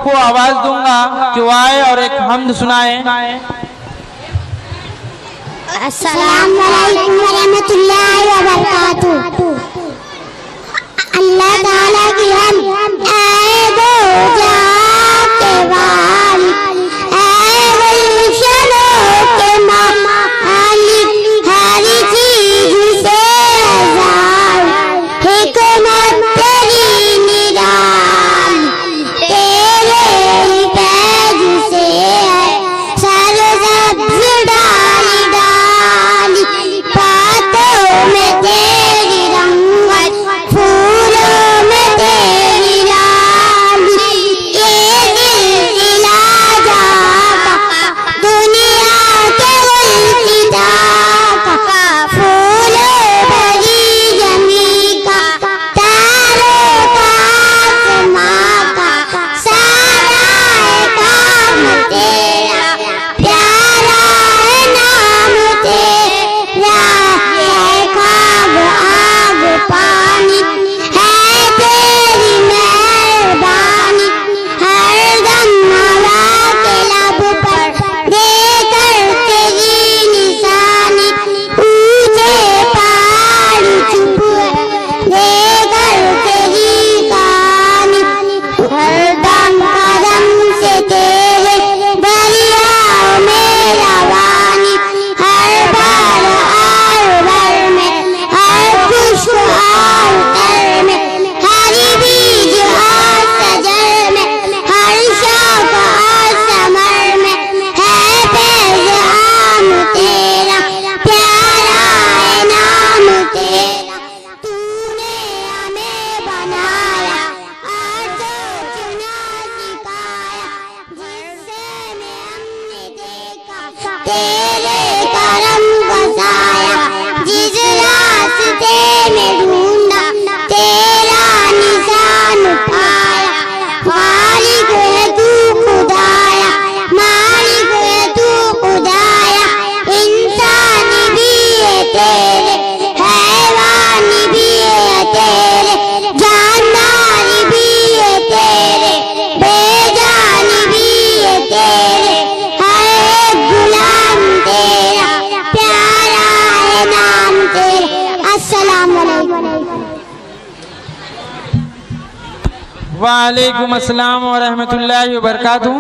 को आवाज दूंगा कि वो आए और एक हम्द सुनाए। अस्सलाम वालेकुम रहमतुल्लाहि व बरकातुहू। अल्लाह ताला की हम आए दो जाके वाली, आए गुलशनों के मालिक, हर चीज से आजाद, हिकमत तेरी निराली, तेरे ही पैज से है सरसब्ज़ डाली डाली, बातों में तेरी रंगत, फूलों में तेरी लाली, ये सिलसिला जाता दुनिया के गुलसिता का, फूलों भरी जमी का, तारों का आसमां का, सारा है काम तेरा, प्यारा है नाम तेरा, है ख्वाब आग पानी, है तेरी मेहरबानी, हरदम हवा के लब पर देकर तेरी निशानी, ऊंचे पहाड़ चुप है देकर तेरी कहानी, हरदम कदम से तेरे दरियाओं में रवानी, हर बार भर में, हर खुश्क तर में, हर बीज सजर में, हर शौक समर में, है फैज़ आम तेरा, प्यारा है नाम तेरा, तूने हमें बनाया और जो चुना सिखाया, जिससे में हमने देखा तेरे करम का साया, जिस रास्ते में ढूंढा तेरा निशान पाया, मालिक है तू खुदाया, मालिक है तू खुदाया, इंसान भी है तेरे, हैवान भी है तेरे, जानदार भी है तेरे, बेजान भी है तेरे, हर एक गुलाम तेरा, प्यारा है नाम तेरा। अस्सलाम वालेकुम। वालेकुम अस्सलाम व रहमतुल्लाहि व बरकातुहू।